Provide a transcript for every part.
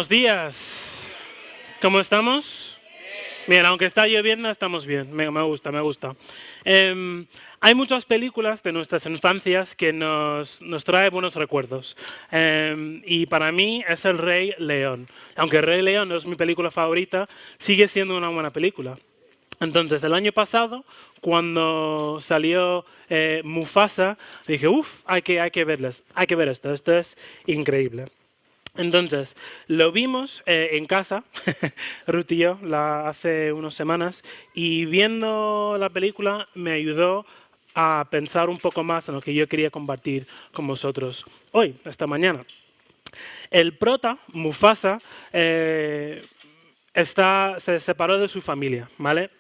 Buenos días. ¿Cómo estamos? Bien, aunque está lloviendo, estamos bien. Me gusta, me gusta. Hay muchas películas de nuestras infancias que nos traen buenos recuerdos. Y para mí es El Rey León. Aunque El Rey León no es mi película favorita, sigue siendo una buena película. Entonces, el año pasado, cuando salió Mufasa, dije, hay que verles, hay que ver esto es increíble. Entonces, lo vimos en casa, Ruth y yo, hace unas semanas, y viendo la película me ayudó a pensar un poco más en lo que yo quería compartir con vosotros hoy, esta mañana. El prota, Mufasa, se separó de su familia, ¿vale?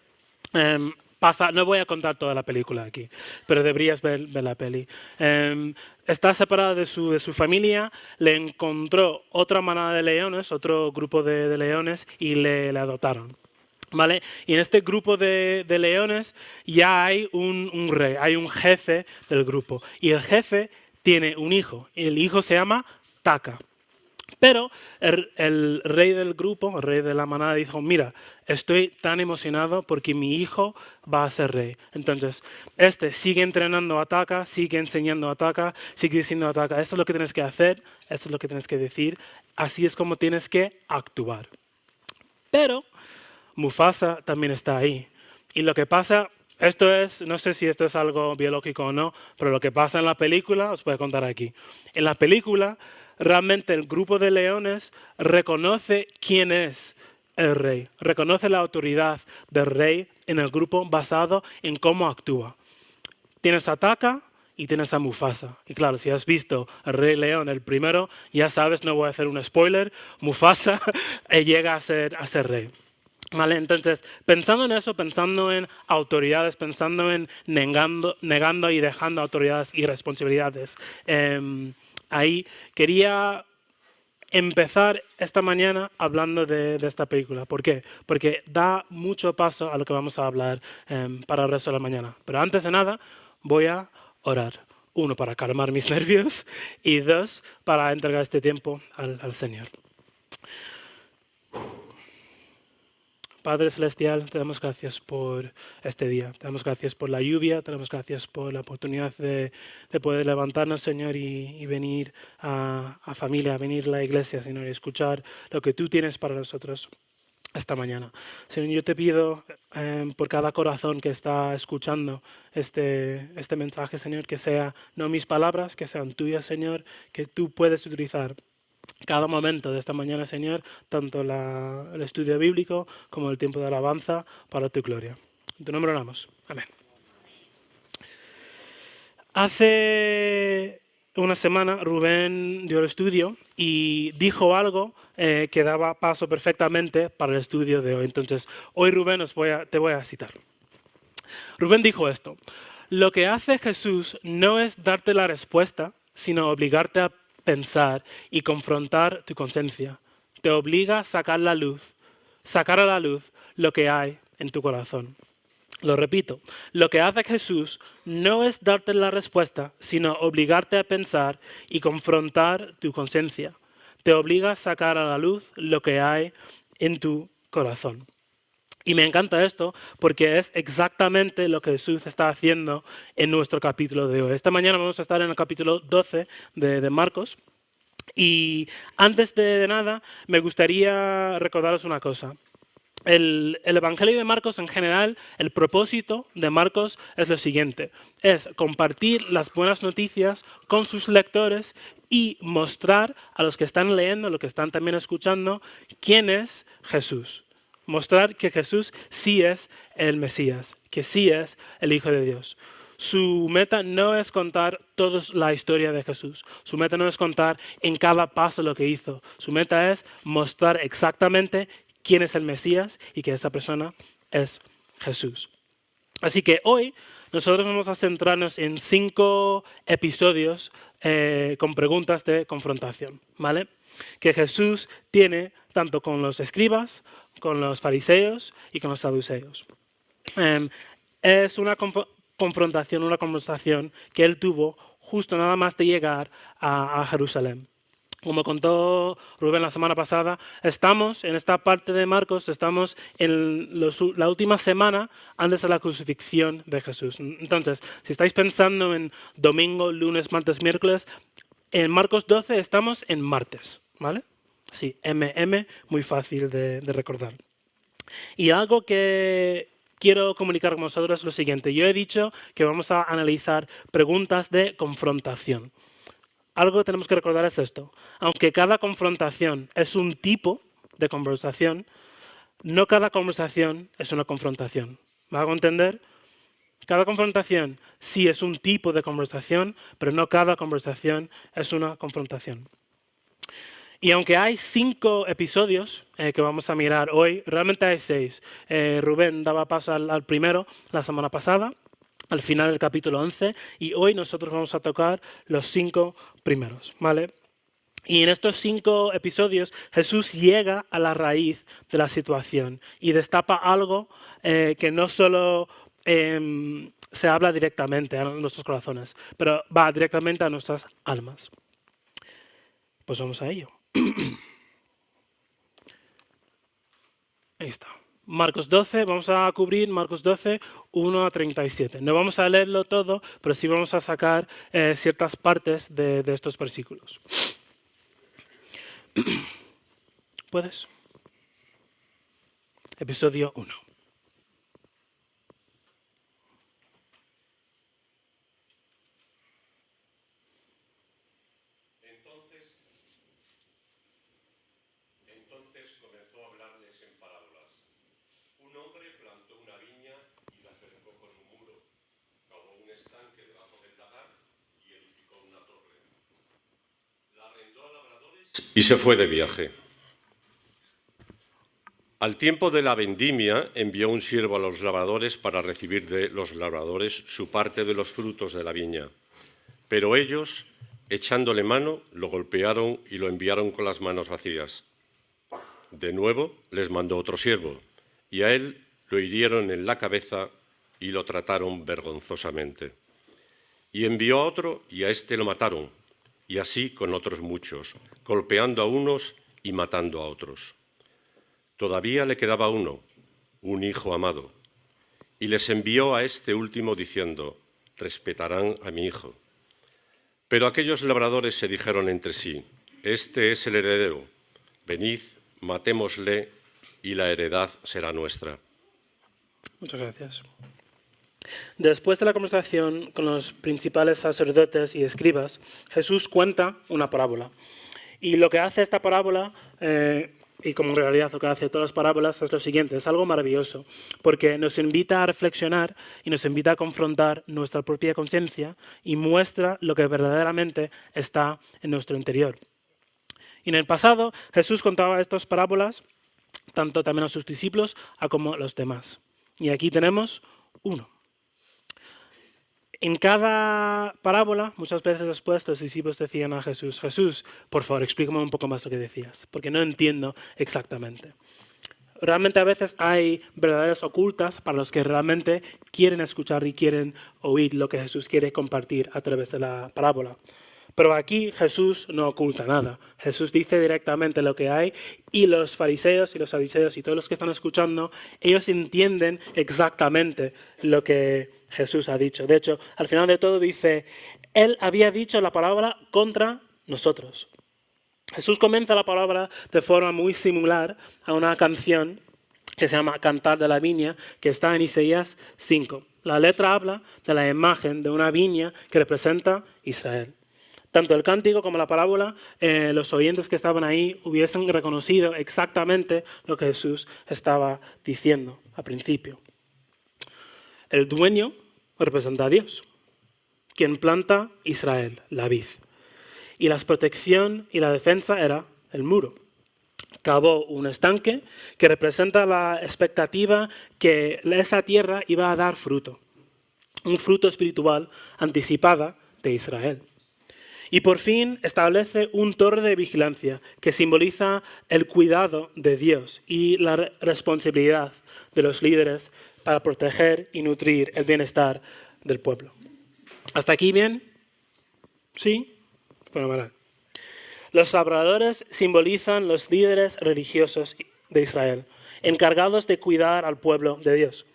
No voy a contar toda la película aquí, pero deberías ver la peli. Está separada de su familia, le encontró otra manada de leones, otro grupo de leones, y le adoptaron. ¿Vale? Y en este grupo de leones ya hay un rey, hay un jefe del grupo. Y el jefe tiene un hijo, y el hijo se llama Taka. Pero el rey del grupo, el rey de la manada, dijo, mira, estoy tan emocionado porque mi hijo va a ser rey. Entonces, sigue entrenando a Taka, sigue enseñando a Taka, sigue diciendo a Taka, esto es lo que tienes que hacer, esto es lo que tienes que decir, así es como tienes que actuar. Pero Mufasa también está ahí. Y lo que pasa, no sé si esto es algo biológico o no, pero lo que pasa en la película, os voy a contar aquí. En la película, realmente el grupo de leones reconoce quién es el rey, reconoce la autoridad del rey en el grupo basado en cómo actúa. Tienes a Taka y tienes a Mufasa. Y claro, si has visto el Rey León, el primero, ya sabes, no voy a hacer un spoiler, Mufasa llega a ser rey. ¿Vale? Entonces, pensando en eso, pensando en autoridades, pensando en negando y dejando autoridades y responsabilidades, ahí quería empezar esta mañana hablando de esta película. ¿Por qué? Porque da mucho paso a lo que vamos a hablar para el resto de la mañana. Pero antes de nada, voy a orar. 1, para calmar mis nervios y 2, para entregar este tiempo al Señor. Padre Celestial, te damos gracias por este día. Te damos gracias por la lluvia, te damos gracias por la oportunidad de poder levantarnos, Señor, y venir a familia, a venir a la iglesia, Señor, y escuchar lo que tú tienes para nosotros esta mañana. Señor, yo te pido por cada corazón que está escuchando este mensaje, Señor, que sea no mis palabras, que sean tuyas, Señor, que tú puedes utilizar cada momento de esta mañana, Señor, tanto el estudio bíblico como el tiempo de alabanza para tu gloria. En tu nombre oramos. Amén. Hace una semana Rubén dio el estudio y dijo algo que daba paso perfectamente para el estudio de hoy. Entonces, hoy Rubén te voy a citar. Rubén dijo esto: lo que hace Jesús no es darte la respuesta, sino obligarte a pensar y confrontar tu conciencia. Te obliga a sacar a la luz lo que hay en tu corazón. Lo repito, lo que hace Jesús no es darte la respuesta, sino obligarte a pensar y confrontar tu conciencia. Te obliga a sacar a la luz lo que hay en tu corazón. Y me encanta esto porque es exactamente lo que Jesús está haciendo en nuestro capítulo de hoy. Esta mañana vamos a estar en el capítulo 12 de Marcos. Y antes de nada, me gustaría recordaros una cosa. El Evangelio de Marcos en general, el propósito de Marcos es lo siguiente: es compartir las buenas noticias con sus lectores y mostrar a los que están leyendo, a los que están también escuchando, quién es Jesús. Mostrar que Jesús sí es el Mesías, que sí es el Hijo de Dios. Su meta no es contar toda la historia de Jesús. Su meta no es contar en cada paso lo que hizo. Su meta es mostrar exactamente quién es el Mesías y que esa persona es Jesús. Así que hoy nosotros vamos a centrarnos en 5 episodios con preguntas de confrontación, ¿vale? Que Jesús tiene tanto con los escribas, con los fariseos y con los saduceos. Es una confrontación, una conversación que él tuvo justo nada más de llegar a Jerusalén. Como contó Rubén la semana pasada, estamos en esta parte de Marcos, estamos en la última semana antes de la crucifixión de Jesús. Entonces, si estáis pensando en domingo, lunes, martes, miércoles, en Marcos 12 estamos en martes, ¿vale? Sí, muy fácil de recordar. Y algo que quiero comunicar con vosotros es lo siguiente. Yo he dicho que vamos a analizar preguntas de confrontación. Algo que tenemos que recordar es esto. Aunque cada confrontación es un tipo de conversación, no cada conversación es una confrontación. ¿Me hago entender? Cada confrontación sí es un tipo de conversación, pero no cada conversación es una confrontación. Y aunque hay 5 episodios que vamos a mirar hoy, realmente hay 6. Rubén daba paso al primero la semana pasada, al final del capítulo 11, y hoy nosotros vamos a tocar los 5 primeros, ¿vale? Y en estos 5 episodios Jesús llega a la raíz de la situación y destapa algo que no solo se habla directamente a nuestros corazones, pero va directamente a nuestras almas. Pues vamos a ello. Ahí está. Marcos 12, vamos a cubrir Marcos 12, 1 a 37. No vamos a leerlo todo, pero sí vamos a sacar ciertas partes de estos versículos. ¿Puedes? Episodio 1. Entonces comenzó a hablarles en parábolas. Un hombre plantó una viña y la cercó con un muro, cavó un estanque debajo del lagar y edificó una torre. La arrendó a labradores y se fue de viaje. Al tiempo de la vendimia envió un siervo a los labradores para recibir de los labradores su parte de los frutos de la viña. Pero ellos, echándole mano, lo golpearon y lo enviaron con las manos vacías. De nuevo les mandó otro siervo, y a él lo hirieron en la cabeza y lo trataron vergonzosamente. Y envió a otro, y a éste lo mataron, y así con otros muchos, golpeando a unos y matando a otros. Todavía le quedaba uno, un hijo amado, y les envió a este último diciendo: respetarán a mi hijo. Pero aquellos labradores se dijeron entre sí: este es el heredero, venid, matémosle y la heredad será nuestra. Muchas gracias. Después de la conversación con los principales sacerdotes y escribas, Jesús cuenta una parábola. Y lo que hace esta parábola, y como en realidad lo que hace todas las parábolas, es lo siguiente: es algo maravilloso, porque nos invita a reflexionar y nos invita a confrontar nuestra propia conciencia y muestra lo que verdaderamente está en nuestro interior. Y en el pasado, Jesús contaba estas parábolas tanto también a sus discípulos como a los demás. Y aquí tenemos uno. En cada parábola, muchas veces después, los discípulos decían a Jesús: Jesús, por favor, explícame un poco más lo que decías, porque no entiendo exactamente. Realmente a veces hay verdades ocultas para los que realmente quieren escuchar y quieren oír lo que Jesús quiere compartir a través de la parábola. Pero aquí Jesús no oculta nada. Jesús dice directamente lo que hay y los fariseos y los saduceos y todos los que están escuchando, ellos entienden exactamente lo que Jesús ha dicho. De hecho, al final de todo dice: Él había dicho la palabra contra nosotros. Jesús comienza la palabra de forma muy similar a una canción que se llama Cantar de la Viña, que está en Isaías 5. La letra habla de la imagen de una viña que representa Israel. Tanto el cántico como la parábola, los oyentes que estaban ahí hubiesen reconocido exactamente lo que Jesús estaba diciendo al principio. El dueño representa a Dios, quien planta Israel, la vid. Y la protección y la defensa era el muro. Cavó un estanque que representa la expectativa que esa tierra iba a dar fruto, un fruto espiritual anticipada de Israel. Y por fin establece un torre de vigilancia que simboliza el cuidado de Dios y la responsabilidad de los líderes para proteger y nutrir el bienestar del pueblo. ¿Hasta aquí bien? ¿Sí? Fenomenal. Los labradores simbolizan los líderes religiosos de Israel, encargados de cuidar al pueblo de Dios.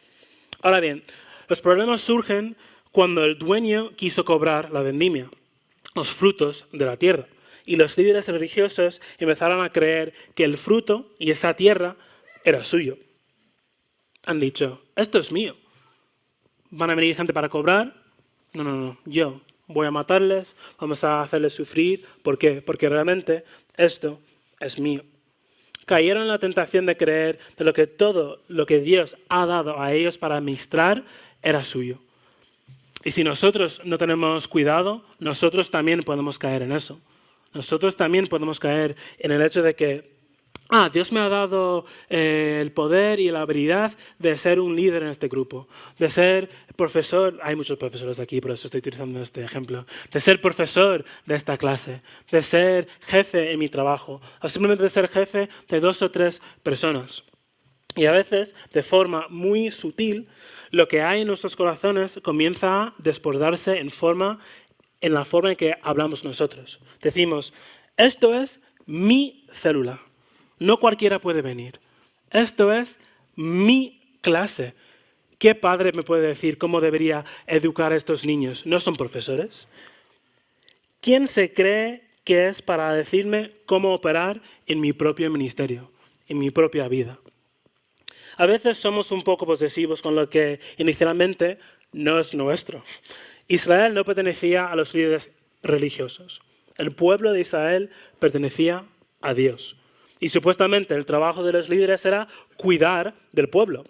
Ahora bien, los problemas surgen cuando el dueño quiso cobrar la vendimia, los frutos de la tierra, y los líderes religiosos empezaron a creer que el fruto y esa tierra era suyo. Han dicho, esto es mío. ¿Van a venir gente para cobrar? No, yo voy a matarles, vamos a hacerles sufrir. ¿Por qué? Porque realmente esto es mío. Cayeron en la tentación de creer de que todo lo que Dios ha dado a ellos para administrar era suyo. Y si nosotros no tenemos cuidado, nosotros también podemos caer en eso. Nosotros también podemos caer en el hecho de que Dios me ha dado el poder y la habilidad de ser un líder en este grupo, de ser profesor, hay muchos profesores aquí, por eso estoy utilizando este ejemplo, de ser profesor de esta clase, de ser jefe en mi trabajo, o simplemente de ser jefe de 2 o 3 personas. Y a veces, de forma muy sutil, lo que hay en nuestros corazones comienza a desbordarse en la forma en que hablamos nosotros. Decimos, esto es mi célula. No cualquiera puede venir. Esto es mi clase. ¿Qué padre me puede decir cómo debería educar a estos niños? ¿No son profesores? ¿Quién se cree que es para decirme cómo operar en mi propio ministerio, en mi propia vida? A veces somos un poco posesivos con lo que inicialmente no es nuestro. Israel no pertenecía a los líderes religiosos. El pueblo de Israel pertenecía a Dios. Y supuestamente el trabajo de los líderes era cuidar del pueblo.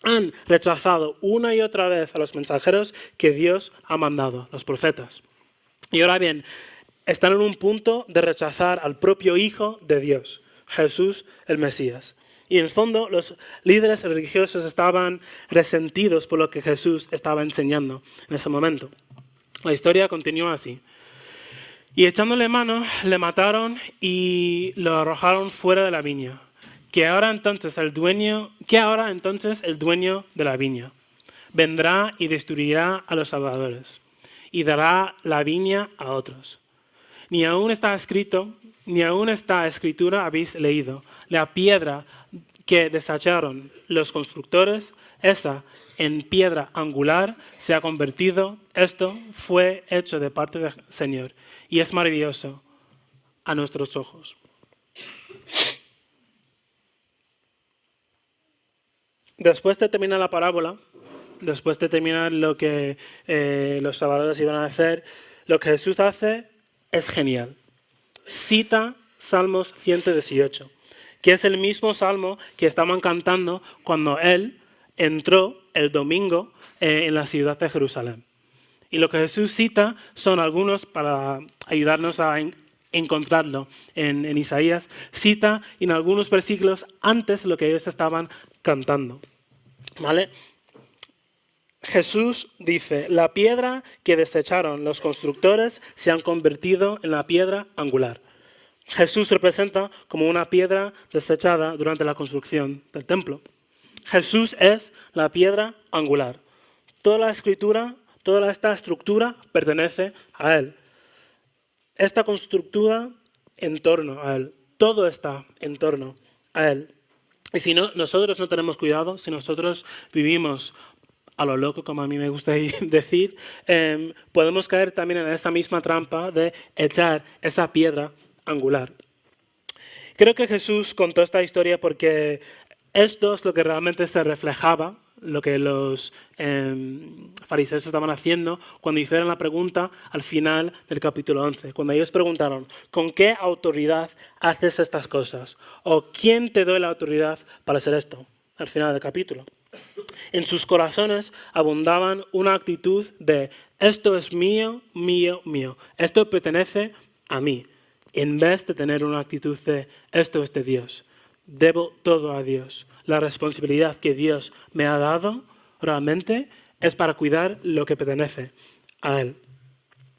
Han rechazado una y otra vez a los mensajeros que Dios ha mandado, los profetas. Y ahora bien, están en un punto de rechazar al propio Hijo de Dios, Jesús el Mesías. Y en el fondo los líderes religiosos estaban resentidos por lo que Jesús estaba enseñando en ese momento. La historia continúa así. Y echándole mano, le mataron y lo arrojaron fuera de la viña. ¿Qué ahora entonces el dueño de la viña? Vendrá y destruirá a los labradores y dará la viña a otros. Ni aún esta escritura habéis leído. La piedra que desecharon los constructores, esa en piedra angular se ha convertido. Esto fue hecho de parte del Señor y es maravilloso a nuestros ojos. Después de terminar la parábola, después de terminar lo que los labradores iban a hacer, lo que Jesús hace es genial. Cita Salmos 118, que es el mismo salmo que estaban cantando cuando Él entró el domingo en la ciudad de Jerusalén. Y lo que Jesús cita son algunos, para ayudarnos a encontrarlo en Isaías, cita en algunos versículos antes lo que ellos estaban cantando. ¿Vale? Jesús dice, la piedra que desecharon los constructores se han convertido en la piedra angular. Jesús representa como una piedra desechada durante la construcción del templo. Jesús es la piedra angular. Toda la escritura, toda esta estructura pertenece a Él. Esta constructura en torno a Él. Todo está en torno a Él. Y si nosotros no tenemos cuidado, si nosotros vivimos a lo loco, como a mí me gusta decir, podemos caer también en esa misma trampa de echar esa piedra angular. Creo que Jesús contó esta historia porque esto es lo que realmente se reflejaba, lo que los fariseos estaban haciendo cuando hicieron la pregunta al final del capítulo 11. Cuando ellos preguntaron, ¿con qué autoridad haces estas cosas? ¿O quién te dio la autoridad para hacer esto? Al final del capítulo. En sus corazones abundaban una actitud de, esto es mío, mío, mío. Esto pertenece a mí. En vez de tener una actitud de, esto es de Dios. Debo todo a Dios. La responsabilidad que Dios me ha dado realmente es para cuidar lo que pertenece a Él.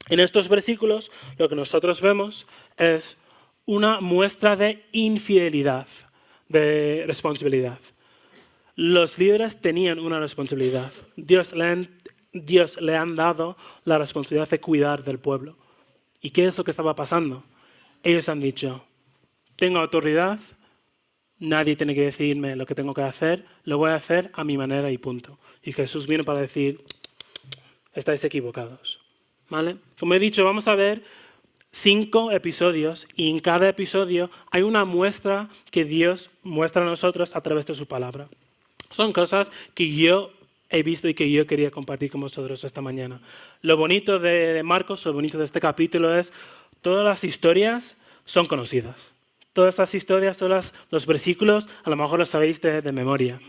En estos versículos lo que nosotros vemos es una muestra de infidelidad, de responsabilidad. Los líderes tenían una responsabilidad. Dios le han dado la responsabilidad de cuidar del pueblo. ¿Y qué es lo que estaba pasando? ellos han dicho, tengo autoridad, nadie tiene que decirme lo que tengo que hacer, lo voy a hacer a mi manera y punto. Y Jesús vino para decir, estáis equivocados. ¿Vale? Como he dicho, vamos a ver 5 episodios y en cada episodio hay una muestra que Dios muestra a nosotros a través de su palabra. Son cosas que yo he visto y que yo quería compartir con vosotros esta mañana. Lo bonito de Marcos, lo bonito de este capítulo es todas las historias son conocidas. Todas estas historias, todos los versículos, a lo mejor los sabéis de memoria.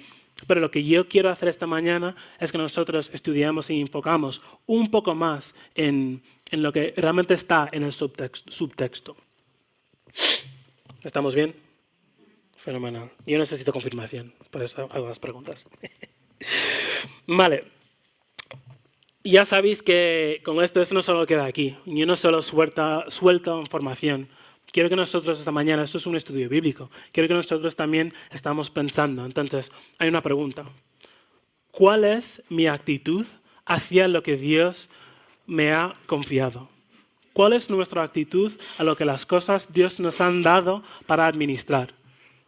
Pero lo que yo quiero hacer esta mañana es que nosotros estudiamos y enfocamos un poco más en lo que realmente está en el subtexto. ¿Estamos bien? Fenomenal. Yo necesito confirmación, por eso hago las preguntas. Vale. Ya sabéis que con esto no solo queda aquí. Yo no solo suelto información. Quiero que nosotros esta mañana, esto es un estudio bíblico, quiero que nosotros también estamos pensando. Entonces, hay una pregunta. ¿Cuál es mi actitud hacia lo que Dios me ha confiado? ¿Cuál es nuestra actitud a lo que las cosas Dios nos han dado para administrar?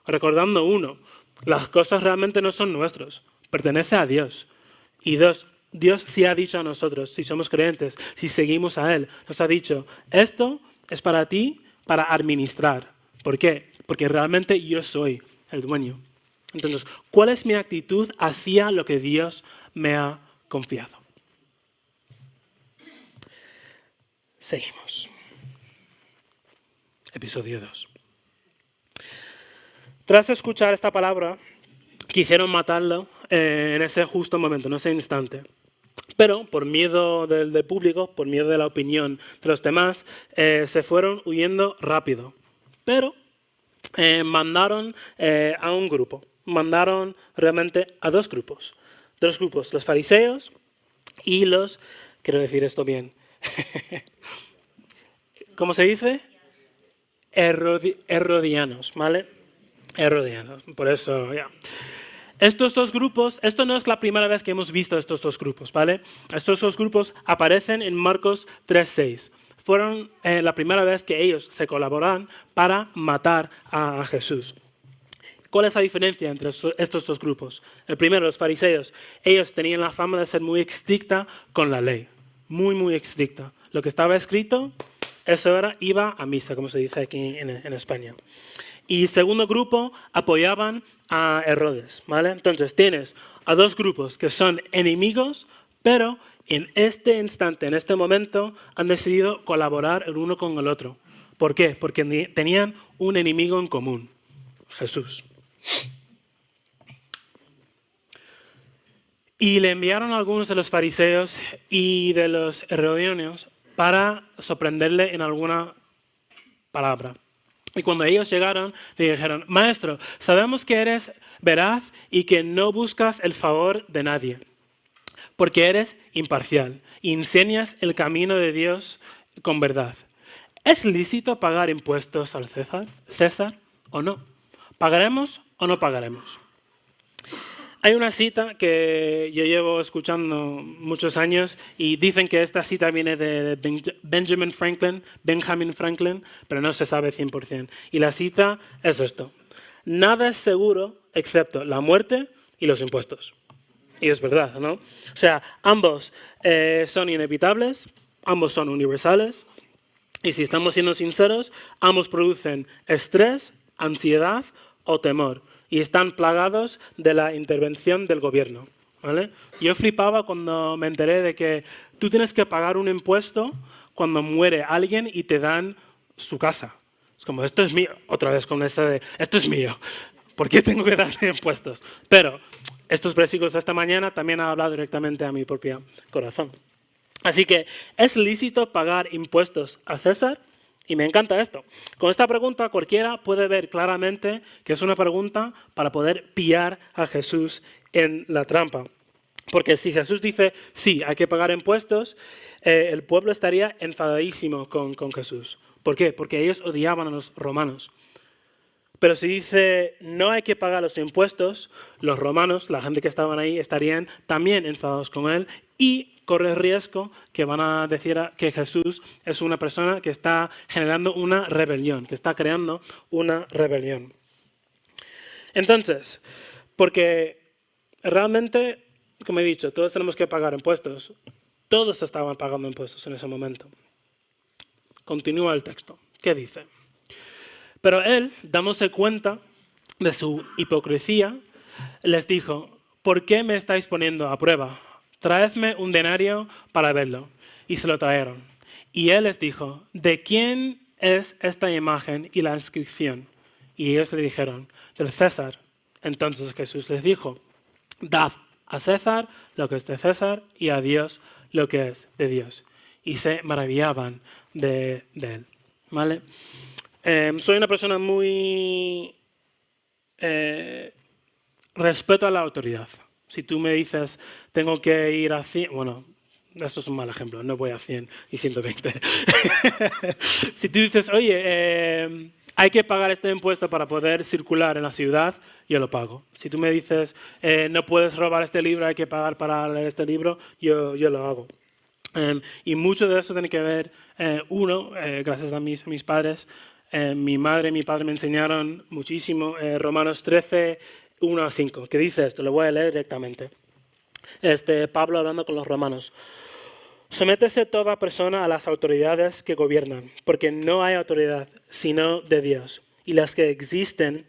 Recordando uno, las cosas realmente no son nuestras, pertenece a Dios. Y dos, Dios sí ha dicho a nosotros, si somos creyentes, si seguimos a Él, nos ha dicho, esto es para ti, para administrar. ¿Por qué? Porque realmente yo soy el dueño. Entonces, ¿cuál es mi actitud hacia lo que Dios me ha confiado? Seguimos. Episodio 2. Tras escuchar esta palabra, quisieron matarlo en ese justo momento, en ese instante. Pero por miedo del público, por miedo de la opinión de los demás, se fueron huyendo rápido. Pero mandaron a un grupo, mandaron realmente a 2 grupos. 2 grupos, los fariseos y los, quiero decir esto bien, ¿cómo se dice? Herodianos, ¿vale? Herodianos, por eso, ya. Estos 2 grupos, esto no es la primera vez que hemos visto estos 2 grupos, ¿vale? Estos 2 grupos aparecen en Marcos 3:6. Fueron la primera vez que ellos se colaboraron para matar a Jesús. ¿Cuál es la diferencia entre estos 2 grupos? El primero, los fariseos, ellos tenían la fama de ser muy estricta con la ley. Muy, muy estricta. Lo que estaba escrito, eso iba a misa, como se dice aquí en España. Y segundo grupo apoyaban a Herodes, ¿vale? Entonces tienes a 2 grupos que son enemigos, pero en este instante, en este momento, han decidido colaborar el uno con el otro. ¿Por qué? Porque tenían un enemigo en común, Jesús. Y le enviaron a algunos de los fariseos y de los herodianos para sorprenderle en alguna palabra. Y cuando ellos llegaron, le dijeron, Maestro, sabemos que eres veraz y que no buscas el favor de nadie, porque eres imparcial y enseñas el camino de Dios con verdad. ¿Es lícito pagar impuestos al César o no? ¿Pagaremos o no pagaremos? Hay una cita que yo llevo escuchando muchos años y dicen que esta cita viene de Benjamin Franklin, pero no se sabe 100%. Y la cita es esto. Nada es seguro excepto la muerte y los impuestos. Y es verdad, ¿no? O sea, ambos son inevitables, ambos son universales. Y si estamos siendo sinceros, ambos producen estrés, ansiedad o temor. Y están plagados de la intervención del gobierno, ¿vale? Yo flipaba cuando me enteré de que tú tienes que pagar un impuesto cuando muere alguien y te dan su casa. Es como, esto es mío. Otra vez con esta de, esto es mío. ¿Por qué tengo que darle impuestos? Pero estos versículos de esta mañana también han hablado directamente a mi propio corazón. Así que, ¿es lícito pagar impuestos a César? Y me encanta esto. Con esta pregunta cualquiera puede ver claramente que es una pregunta para poder pillar a Jesús en la trampa. Porque si Jesús dice, sí, hay que pagar impuestos, el pueblo estaría enfadadísimo con Jesús. ¿Por qué? Porque ellos odiaban a los romanos. Pero si dice, no hay que pagar los impuestos, los romanos, la gente que estaban ahí, estarían también enfadados con él y corre riesgo que van a decir que Jesús es una persona que está generando una rebelión, que está creando una rebelión. Entonces, porque realmente, como he dicho, todos tenemos que pagar impuestos. Todos estaban pagando impuestos en ese momento. Continúa el texto. ¿Qué dice? Pero él, dándose cuenta de su hipocresía, les dijo: ¿por qué me estáis poniendo a prueba? Traedme un denario para verlo. Y se lo trajeron. Y él les dijo: ¿de quién es esta imagen y la inscripción? Y ellos le dijeron: del César. Entonces Jesús les dijo: dad a César lo que es de César y a Dios lo que es de Dios. Y se maravillaban de él. ¿Vale? Soy una persona muy... respeto a la autoridad. Si tú me dices, tengo que ir a 100... Bueno, esto es un mal ejemplo, no voy a 100 y 120. Si tú dices, oye, hay que pagar este impuesto para poder circular en la ciudad, yo lo pago. Si tú me dices, no puedes robar este libro, hay que pagar para leer este libro, yo lo hago. Y mucho de eso tiene que ver, gracias a mis padres, mi madre y mi padre me enseñaron muchísimo Romanos 13, 1 a 5, que dice esto, lo voy a leer directamente. Pablo hablando con los romanos. Sométese toda persona a las autoridades que gobiernan, porque no hay autoridad sino de Dios, y las que existen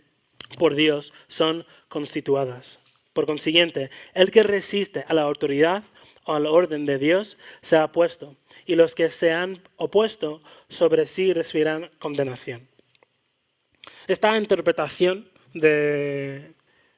por Dios son constituidas. Por consiguiente, el que resiste a la autoridad o al orden de Dios se ha opuesto, y los que se han opuesto sobre sí recibirán condenación. Esta interpretación de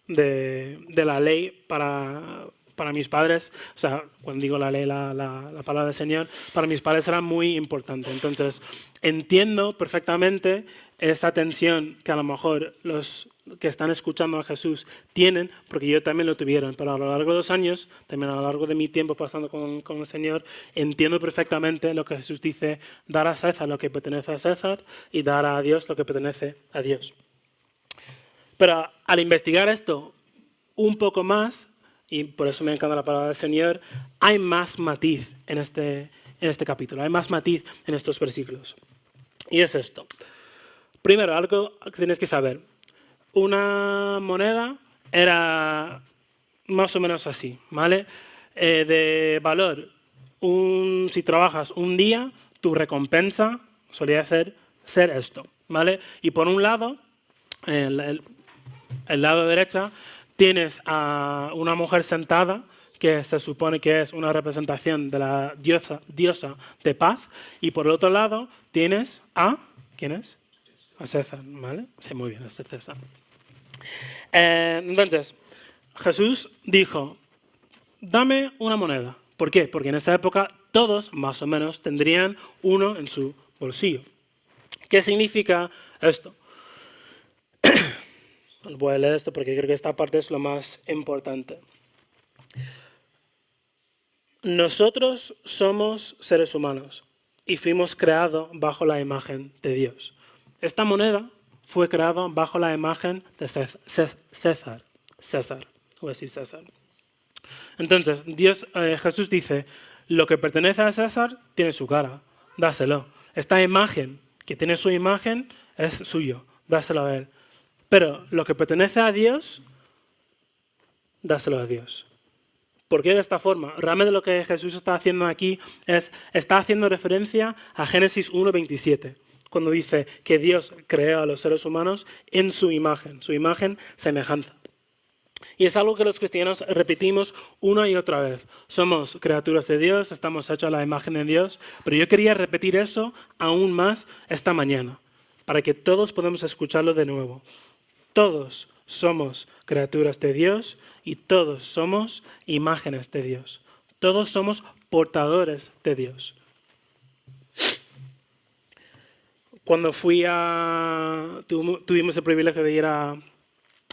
la ley para mis padres, o sea, cuando digo la ley, la palabra del Señor, para mis padres era muy importante. Entonces, entiendo perfectamente esa tensión que a lo mejor los que están escuchando a Jesús tienen, porque yo también lo tuvieron, pero a lo largo de los años, también a lo largo de mi tiempo pasando con el Señor, entiendo perfectamente lo que Jesús dice: dar a César lo que pertenece a César y dar a Dios lo que pertenece a Dios. Pero al investigar esto un poco más, y por eso me encanta la palabra del Señor, hay más matiz en este capítulo, hay más matiz en estos versículos. Y es esto. Primero, algo que tienes que saber. Una moneda era más o menos así, ¿vale? De valor, si trabajas un día, tu recompensa solía ser esto, ¿vale? Y por un lado, el lado derecho, tienes a una mujer sentada que se supone que es una representación de la diosa de paz, y por el otro lado tienes a... ¿Quién es? A César, ¿vale? Sí, muy bien, es César. Entonces, Jesús dijo: dame una moneda. ¿Por qué? Porque en esa época todos, más o menos, tendrían uno en su bolsillo. ¿Qué significa esto? Voy a leer esto porque creo que esta parte es lo más importante. Nosotros somos seres humanos y fuimos creados bajo la imagen de Dios. Esta moneda fue creada bajo la imagen de César. Voy a decir César. Entonces, Jesús dice: lo que pertenece a César tiene su cara, dáselo. Esta imagen, que tiene su imagen, es suyo, dáselo a él. Pero lo que pertenece a Dios, dáselo a Dios. ¿Por qué de esta forma? Realmente lo que Jesús está haciendo aquí está haciendo referencia a Génesis 1:27, cuando dice que Dios creó a los seres humanos en su imagen semejanza. Y es algo que los cristianos repetimos una y otra vez. Somos criaturas de Dios, estamos hechos a la imagen de Dios, pero yo quería repetir eso aún más esta mañana, para que todos podamos escucharlo de nuevo. Todos somos criaturas de Dios y todos somos imágenes de Dios. Todos somos portadores de Dios. Cuando tuvimos el privilegio de ir a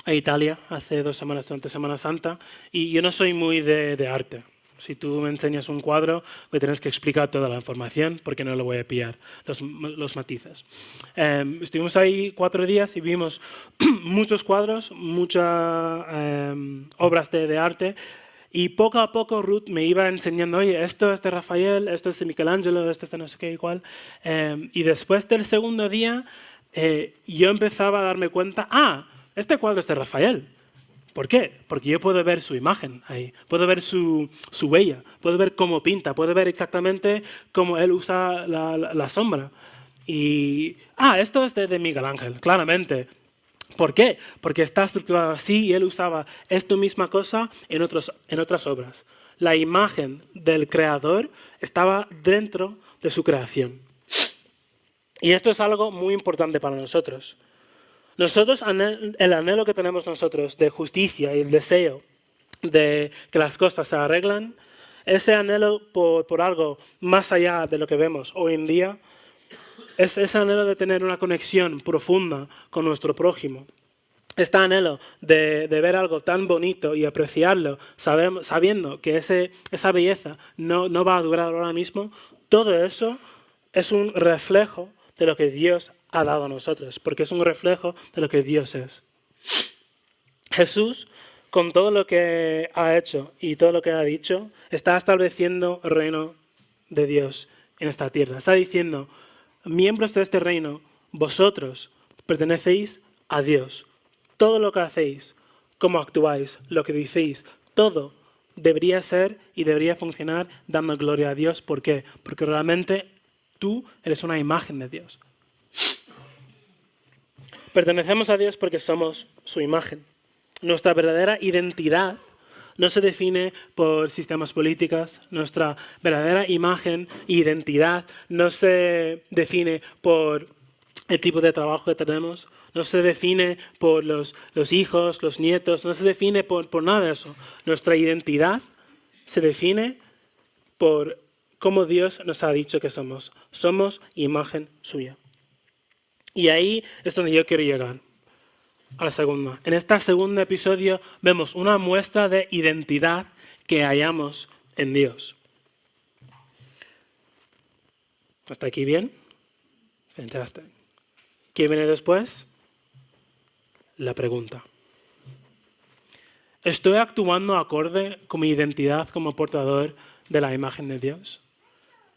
Italia hace 2 semanas durante Semana Santa, y yo no soy muy de arte. Si tú me enseñas un cuadro, me tienes que explicar toda la información porque no lo voy a pillar, los matices. Estuvimos ahí 4 días y vimos muchos cuadros, muchas obras de arte, Y poco a poco Ruth me iba enseñando, oye, esto es de Rafael, esto es de Michelangelo, esto es de no sé qué igual. Y después del segundo día, yo empezaba a darme cuenta, este cuadro es de Rafael. ¿Por qué? Porque yo puedo ver su imagen ahí, puedo ver su huella, puedo ver cómo pinta, puedo ver exactamente cómo él usa la sombra. Y, esto es de Miguel Ángel, claramente. ¿Por qué? Porque está estructurado así y él usaba esta misma cosa en otras obras. La imagen del creador estaba dentro de su creación. Y esto es algo muy importante para nosotros. Nosotros, el anhelo que tenemos nosotros de justicia y el deseo de que las cosas se arreglan, ese anhelo por algo más allá de lo que vemos hoy en día, es ese anhelo de tener una conexión profunda con nuestro prójimo. Este anhelo de ver algo tan bonito y apreciarlo, sabiendo que esa belleza no va a durar ahora mismo, todo eso es un reflejo de lo que Dios ha dado a nosotros, porque es un reflejo de lo que Dios es. Jesús, con todo lo que ha hecho y todo lo que ha dicho, está estableciendo el reino de Dios en esta tierra. Está diciendo, miembros de este reino, vosotros pertenecéis a Dios. Todo lo que hacéis, cómo actuáis, lo que decís, todo debería ser y debería funcionar dando gloria a Dios. ¿Por qué? Porque realmente tú eres una imagen de Dios. Pertenecemos a Dios porque somos su imagen. Nuestra verdadera identidad no se define por sistemas políticos. Nuestra verdadera imagen e identidad no se define por el tipo de trabajo que tenemos. No se define por los hijos, los nietos. No se define por nada de eso. Nuestra identidad se define por cómo Dios nos ha dicho que somos. Somos imagen suya. Y ahí es donde yo quiero llegar, a la segunda. En este segundo episodio vemos una muestra de identidad que hallamos en Dios. ¿Hasta aquí bien? Fantástico. ¿Qué viene después? La pregunta. ¿Estoy actuando acorde con mi identidad como portador de la imagen de Dios?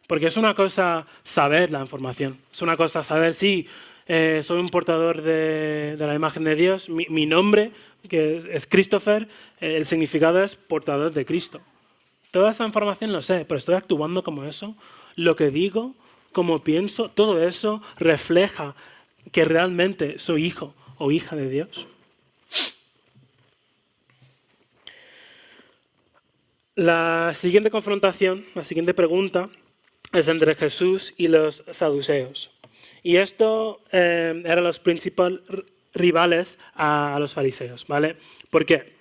Porque es una cosa saber la información. Es una cosa saber, sí, soy un portador de la imagen de Dios. Mi nombre, que es Christopher, el significado es portador de Cristo. Toda esa información lo sé, pero estoy actuando como eso. Lo que digo, como pienso, todo eso refleja que realmente soy hijo o hija de Dios. La siguiente confrontación, la siguiente pregunta, es entre Jesús y los saduceos. Y esto eran los principales rivales a los fariseos, ¿vale? ¿Por qué?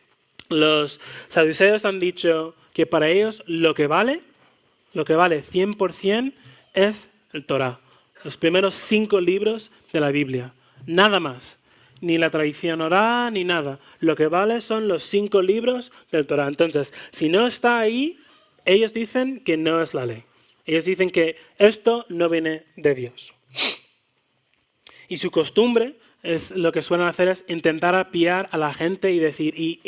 Los saduceos han dicho que para ellos lo que vale 100% es el Torá, los primeros 5 libros de la Biblia, nada más. Ni la tradición oral, ni nada. Lo que vale son los 5 libros del Torá. Entonces, si no está ahí, ellos dicen que no es la ley. Ellos dicen que esto no viene de Dios. Y su costumbre es lo que suelen hacer es intentar apiar a la gente y decir y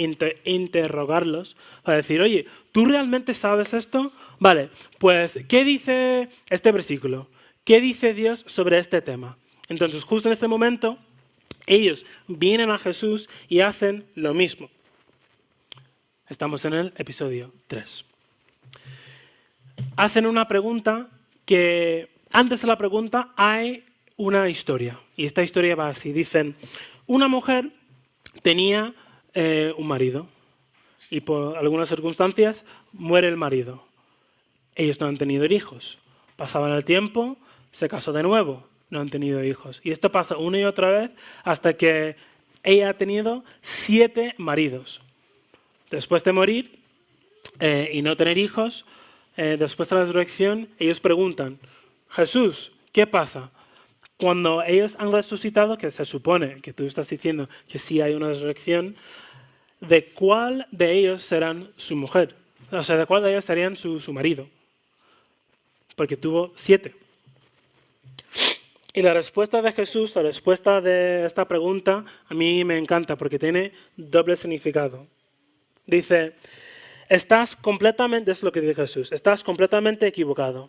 interrogarlos para decir, oye, ¿tú realmente sabes esto? Vale, pues, ¿qué dice este versículo? ¿Qué dice Dios sobre este tema? Entonces, justo en este momento, ellos vienen a Jesús y hacen lo mismo. Estamos en el episodio 3. Hacen una pregunta que, antes de la pregunta, hay una historia. Y esta historia va así. Dicen, una mujer tenía un marido y por algunas circunstancias muere el marido. Ellos no han tenido hijos. Pasaban el tiempo, se casó de nuevo, no han tenido hijos. Y esto pasa una y otra vez hasta que ella ha tenido 7 maridos. Después de morir y no tener hijos, después de la resurrección, ellos preguntan, Jesús, ¿qué pasa? Cuando ellos han resucitado, que se supone que tú estás diciendo que sí hay una resurrección, ¿de cuál de ellos serán su mujer? O sea, ¿de cuál de ellos serían su marido? Porque tuvo 7. Y la respuesta de Jesús, la respuesta de esta pregunta, a mí me encanta porque tiene doble significado. Dice, estás completamente, es lo que dice Jesús, estás completamente equivocado.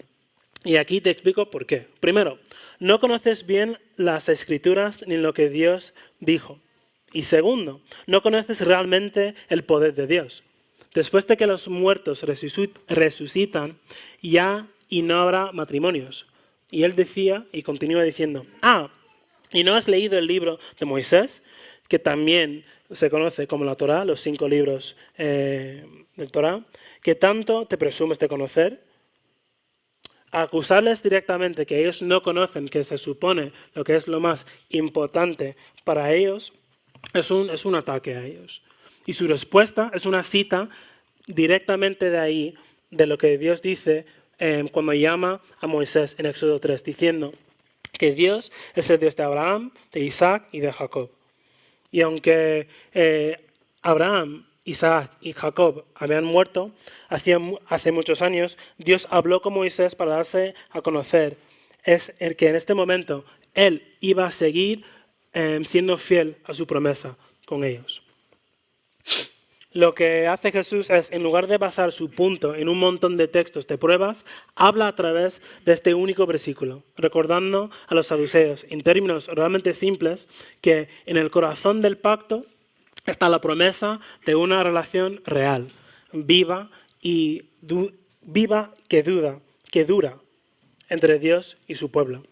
Y aquí te explico por qué. Primero, no conoces bien las Escrituras ni lo que Dios dijo. Y segundo, no conoces realmente el poder de Dios. Después de que los muertos resucitan, ya y no habrá matrimonios. Y él decía y continúa diciendo, ¿y no has leído el libro de Moisés? Que también se conoce como la Torá, los 5 libros del Torá, que tanto te presumes de conocer. Acusarles directamente que ellos no conocen, que se supone lo que es lo más importante para ellos, es un ataque a ellos. Y su respuesta es una cita directamente de ahí, de lo que Dios dice cuando llama a Moisés en Éxodo 3, diciendo que Dios es el Dios de Abraham, de Isaac y de Jacob. Y aunque Abraham, Isaac y Jacob habían muerto hace muchos años, Dios habló con Moisés para darse a conocer es el que en este momento él iba a seguir siendo fiel a su promesa con ellos. Lo que hace Jesús es, en lugar de basar su punto en un montón de textos de pruebas, habla a través de este único versículo, recordando a los saduceos, en términos realmente simples, que en el corazón del pacto está la promesa de una relación real, viva que dura entre Dios y su pueblo.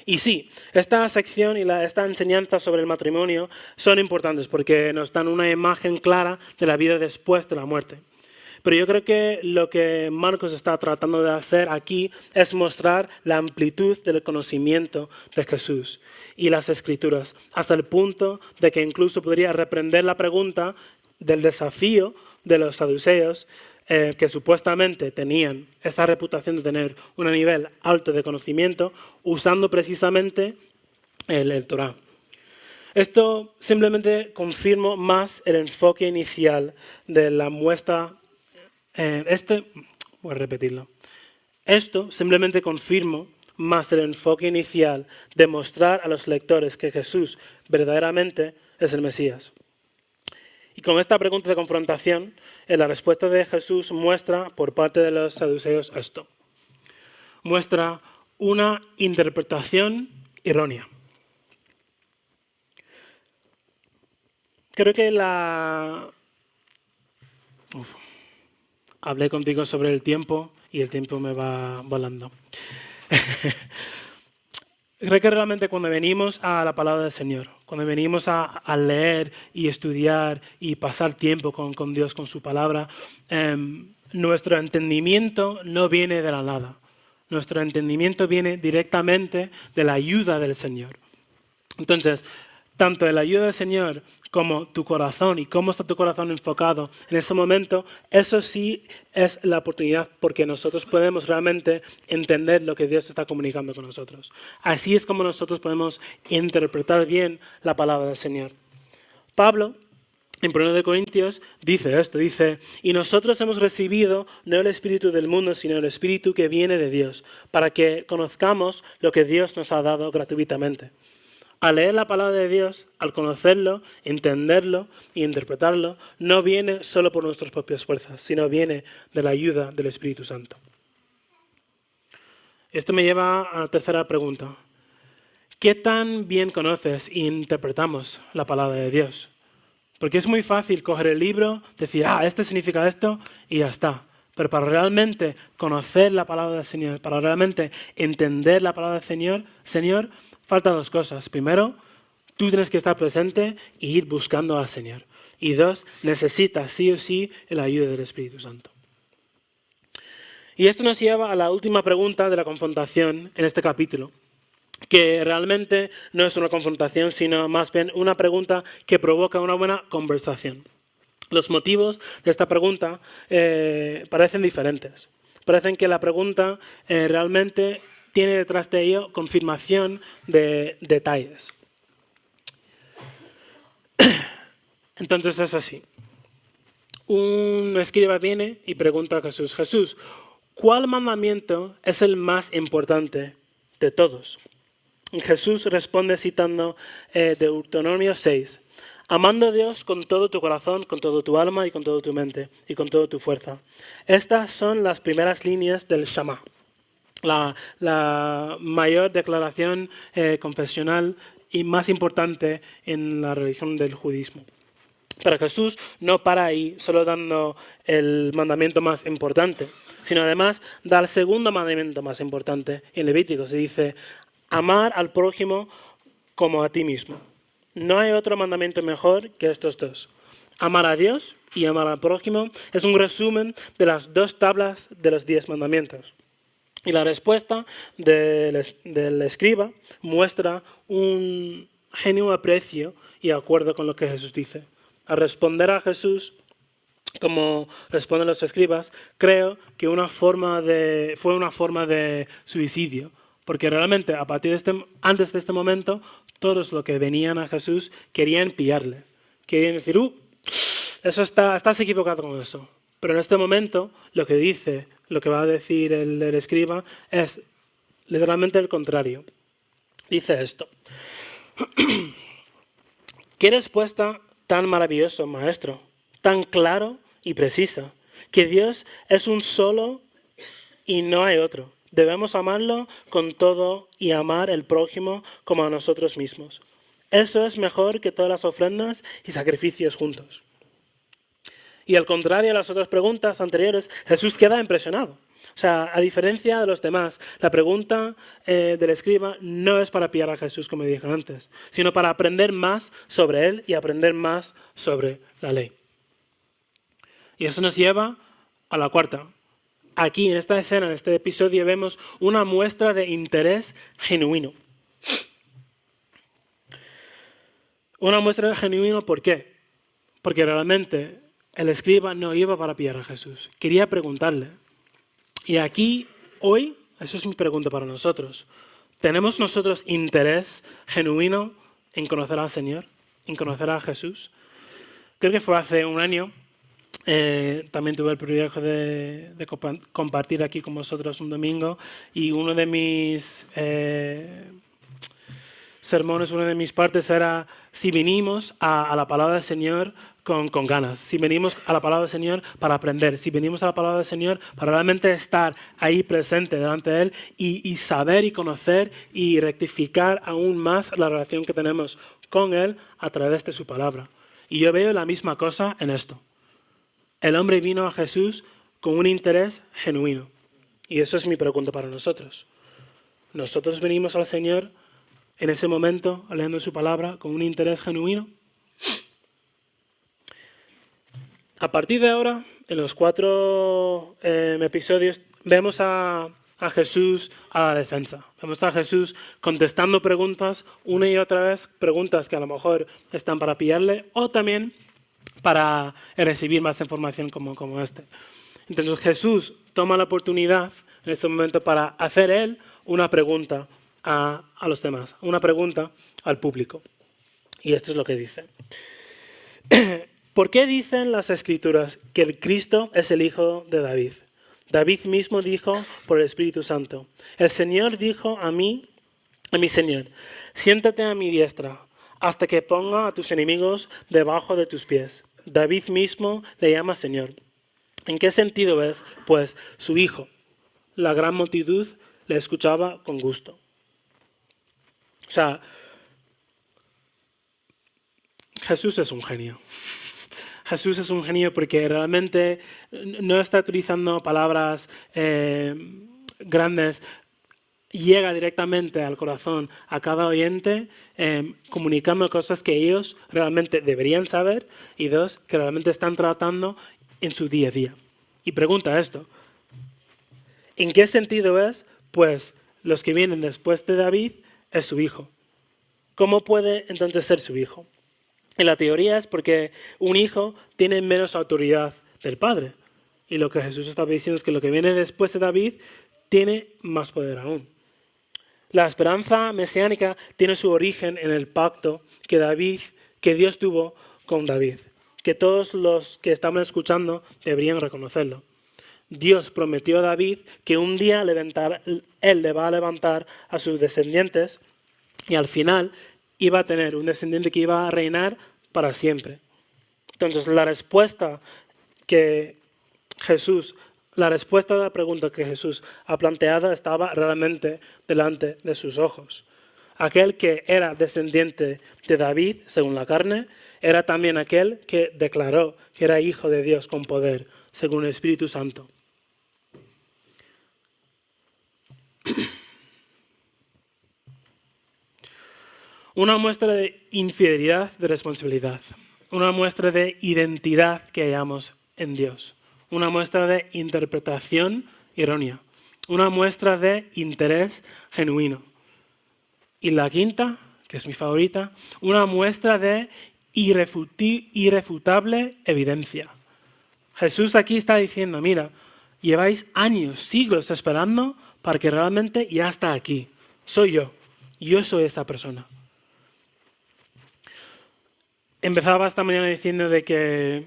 Y sí, esta sección y esta enseñanza sobre el matrimonio son importantes porque nos dan una imagen clara de la vida después de la muerte. Pero yo creo que lo que Marcos está tratando de hacer aquí es mostrar la amplitud del conocimiento de Jesús y las Escrituras, hasta el punto de que incluso podría reprender la pregunta del desafío de los saduceos, que supuestamente tenían esta reputación de tener un nivel alto de conocimiento, usando precisamente el Torá. Esto simplemente confirma más el enfoque inicial de la muestra. Voy a repetirlo. Esto simplemente confirma más el enfoque inicial de mostrar a los lectores que Jesús verdaderamente es el Mesías. Y con esta pregunta de confrontación, la respuesta de Jesús muestra por parte de los saduceos esto. Muestra una interpretación errónea. Creo que hablé contigo sobre el tiempo y el tiempo me va volando. Creo que realmente cuando venimos a la palabra del Señor, cuando venimos a leer y estudiar y pasar tiempo con Dios, con su palabra, nuestro entendimiento no viene de la nada. Nuestro entendimiento viene directamente de la ayuda del Señor. Entonces, tanto de la ayuda del Señor como tu corazón y cómo está tu corazón enfocado en ese momento, eso sí es la oportunidad porque nosotros podemos realmente entender lo que Dios está comunicando con nosotros. Así es como nosotros podemos interpretar bien la palabra del Señor. Pablo, en 1 Corintios, dice esto, dice, y nosotros hemos recibido no el espíritu del mundo, sino el espíritu que viene de Dios, para que conozcamos lo que Dios nos ha dado gratuitamente. Al leer la palabra de Dios, al conocerlo, entenderlo e interpretarlo, no viene solo por nuestras propias fuerzas, sino viene de la ayuda del Espíritu Santo. Esto me lleva a la tercera pregunta. ¿Qué tan bien conoces e interpretamos la palabra de Dios? Porque es muy fácil coger el libro, decir, esto significa esto y ya está. Pero para realmente conocer la palabra del Señor, para realmente entender la palabra del Señor, faltan 2 cosas. Primero, tú tienes que estar presente e ir buscando al Señor. Y 2, necesitas sí o sí la ayuda del Espíritu Santo. Y esto nos lleva a la última pregunta de la confrontación en este capítulo, que realmente no es una confrontación, sino más bien una pregunta que provoca una buena conversación. Los motivos de esta pregunta parecen diferentes. Parecen que la pregunta realmente tiene detrás de ello confirmación de detalles. Entonces es así. Un escriba viene y pregunta a Jesús, Jesús, ¿cuál mandamiento es el más importante de todos? Y Jesús responde citando Deuteronomio 6, amando a Dios con todo tu corazón, con todo tu alma y con toda tu mente y con toda tu fuerza. Estas son las primeras líneas del Shama, la mayor declaración confesional y más importante en la religión del judaísmo. Pero Jesús no para ahí solo dando el mandamiento más importante, sino además da el segundo mandamiento más importante. En Levítico se dice, amar al prójimo como a ti mismo. No hay otro mandamiento mejor que estos dos. Amar a Dios y amar al prójimo es un resumen de las 2 tablas de los 10 mandamientos. Y la respuesta del escriba muestra un genuino aprecio y acuerdo con lo que Jesús dice. Al responder a Jesús, como responden los escribas, creo que fue una forma de suicidio. Porque realmente, antes de este momento, todos los que venían a Jesús querían pillarle. Querían decir, estás equivocado con eso. Pero en este momento, lo que va a decir el escriba es literalmente el contrario. Dice esto. ¿Qué respuesta tan maravillosa, maestro? Tan claro y precisa. Que Dios es un solo y no hay otro. Debemos amarlo con todo y amar al prójimo como a nosotros mismos. Eso es mejor que todas las ofrendas y sacrificios juntos. Y al contrario a las otras preguntas anteriores, Jesús queda impresionado. O sea, a diferencia de los demás, la pregunta del escriba no es para pillar a Jesús, como dije antes, sino para aprender más sobre él y aprender más sobre la ley. Y eso nos lleva a la cuarta. Aquí, en esta escena, en este episodio, vemos una muestra de interés genuino. Una muestra de genuino, ¿por qué? Porque realmente el escriba no iba para pillar a Jesús. Quería preguntarle. Y aquí, hoy, eso es mi pregunta para nosotros. ¿Tenemos nosotros interés genuino en conocer al Señor? ¿En conocer a Jesús? Creo que fue hace un año. También tuve el privilegio de compartir aquí con vosotros un domingo y uno de mis sermones, una de mis partes era si venimos a la palabra del Señor con ganas, si venimos a la palabra del Señor para aprender, si venimos a la palabra del Señor para realmente estar ahí presente delante de Él y saber y conocer y rectificar aún más la relación que tenemos con Él a través de su palabra. Y yo veo la misma cosa en esto. El hombre vino a Jesús con un interés genuino. Y eso es mi pregunta para nosotros. ¿Nosotros venimos al Señor en ese momento, leyendo su palabra, con un interés genuino? A partir de ahora, en los 4 episodios, vemos a Jesús a la defensa. Vemos a Jesús contestando preguntas una y otra vez, preguntas que a lo mejor están para pillarle o también para recibir más información como este. Entonces Jesús toma la oportunidad en este momento para hacer él una pregunta a los demás, una pregunta al público. Y esto es lo que dice. ¿Por qué dicen las Escrituras que el Cristo es el Hijo de David? David mismo dijo por el Espíritu Santo, el Señor dijo a mi Señor, siéntate a mi diestra hasta que ponga a tus enemigos debajo de tus pies. David mismo le llama Señor. ¿En qué sentido es, pues, su hijo? La gran multitud le escuchaba con gusto. O sea, Jesús es un genio. Jesús es un genio porque realmente no está utilizando palabras grandes, llega directamente al corazón a cada oyente, comunicando cosas que ellos realmente deberían saber y que realmente están tratando en su día a día. Y pregunta esto, ¿en qué sentido es? Pues los que vienen después de David es su hijo. ¿Cómo puede entonces ser su hijo? Y la teoría es porque un hijo tiene menos autoridad del padre. Y lo que Jesús estaba diciendo es que lo que viene después de David tiene más poder aún. La esperanza mesiánica tiene su origen en el pacto que Dios tuvo con David, que todos los que estaban escuchando deberían reconocerlo. Dios prometió a David que un día él le va a levantar a sus descendientes y al final iba a tener un descendiente que iba a reinar para siempre. Entonces, la respuesta a la pregunta que Jesús ha planteado estaba realmente delante de sus ojos. Aquel que era descendiente de David, según la carne, era también aquel que declaró que era hijo de Dios con poder, según el Espíritu Santo. Una muestra de infidelidad, de responsabilidad. Una muestra de identidad que hallamos en Dios. Una muestra de interpretación errónea. Una muestra de interés genuino. Y la quinta, que es mi favorita, una muestra de irrefutable evidencia. Jesús aquí está diciendo, mira, lleváis años, siglos esperando para que realmente ya está aquí. Soy yo. Yo soy esa persona. Empezaba esta mañana diciendo de que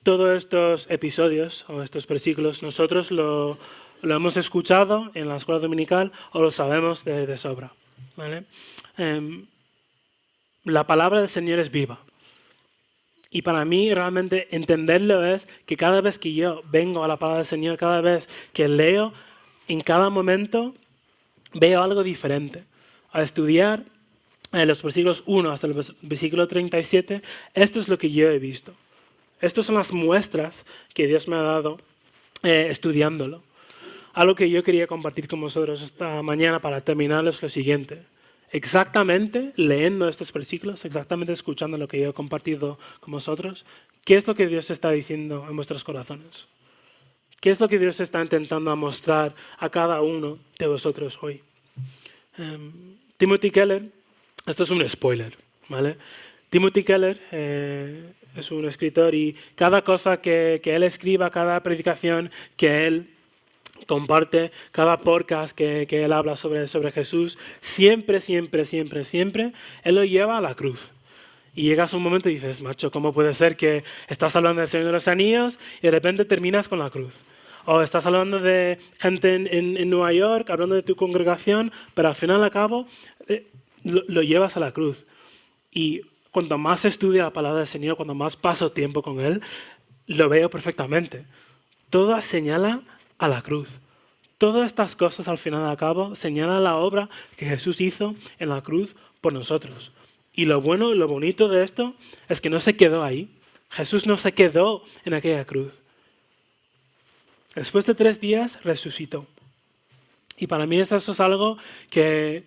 todos estos episodios o estos versículos nosotros lo hemos escuchado en la escuela dominical o lo sabemos de sobra, ¿vale? La palabra del Señor es viva. Y para mí realmente entenderlo es que cada vez que yo vengo a la palabra del Señor, cada vez que leo, en cada momento veo algo diferente. Al estudiar los versículos 1 hasta el versículo 37, esto es lo que yo he visto. Estas son las muestras que Dios me ha dado estudiándolo. Algo que yo quería compartir con vosotros esta mañana para terminar es lo siguiente. Exactamente leyendo estos versículos, exactamente escuchando lo que yo he compartido con vosotros, ¿qué es lo que Dios está diciendo en vuestros corazones? ¿Qué es lo que Dios está intentando mostrar a cada uno de vosotros hoy? Timothy Keller, esto es un spoiler, ¿vale? Timothy Keller es un escritor y cada cosa que él escriba, cada predicación que él comparte, cada podcast que él habla sobre Jesús, siempre, él lo lleva a la cruz. Y llegas a un momento y dices, macho, ¿cómo puede ser que estás hablando del Señor de los Anillos y de repente terminas con la cruz? O estás hablando de gente en Nueva York, hablando de tu congregación, pero al final al cabo lo llevas a la cruz. Y cuanto más estudio la palabra del Señor, cuanto más paso tiempo con Él, lo veo perfectamente. Todo señala a la cruz. Todas estas cosas al final al cabo señalan la obra que Jesús hizo en la cruz por nosotros. Y lo bueno y lo bonito de esto es que no se quedó ahí. Jesús no se quedó en aquella cruz. Después de 3 días resucitó. Y para mí eso es algo que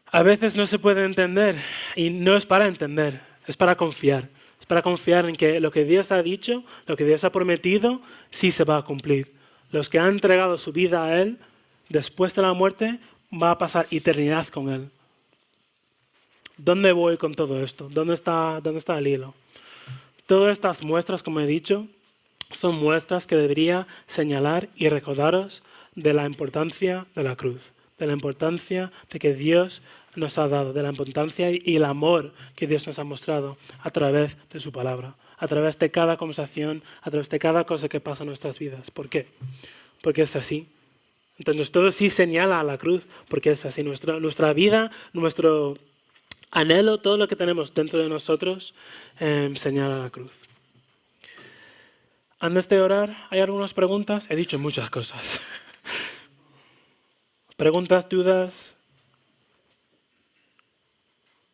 a veces no se puede entender. Y no es para entender, es para confiar. Es para confiar en que lo que Dios ha dicho, lo que Dios ha prometido, sí se va a cumplir. Los que han entregado su vida a Él, después de la muerte, va a pasar eternidad con Él. ¿Dónde voy con todo esto? ¿Dónde está el hilo? Todas estas muestras, como he dicho, son muestras que debería señalar y recordaros de la importancia de la cruz, de la importancia de que Dios nos ha dado, de la importancia y el amor que Dios nos ha mostrado a través de su palabra, a través de cada conversación, a través de cada cosa que pasa en nuestras vidas. ¿Por qué? Porque es así. Entonces todo sí señala a la cruz, porque es así. Nuestra vida, nuestro anhelo, todo lo que tenemos dentro de nosotros, señala a la cruz. Antes de orar, ¿hay algunas preguntas? He dicho muchas cosas. ¿Preguntas, dudas?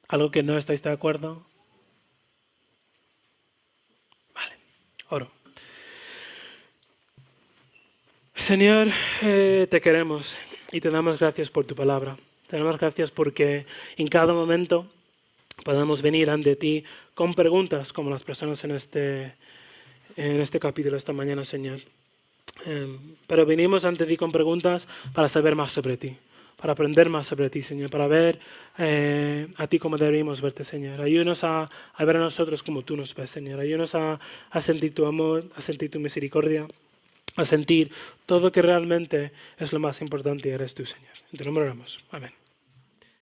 ¿Algo que no estáis de acuerdo? Vale, oro. Señor, te queremos y te damos gracias por tu palabra. Te damos gracias porque en cada momento podemos venir ante ti con preguntas como las personas en este capítulo esta mañana, Señor. Pero venimos ante ti con preguntas para saber más sobre ti, para aprender más sobre ti, Señor, para ver a ti como deberíamos verte, Señor. Ayúdanos a ver a nosotros como tú nos ves, Señor. Ayúdanos a sentir tu amor, a sentir tu misericordia, a sentir todo que realmente es lo más importante y eres tú, Señor. En tu nombre oramos. Amén.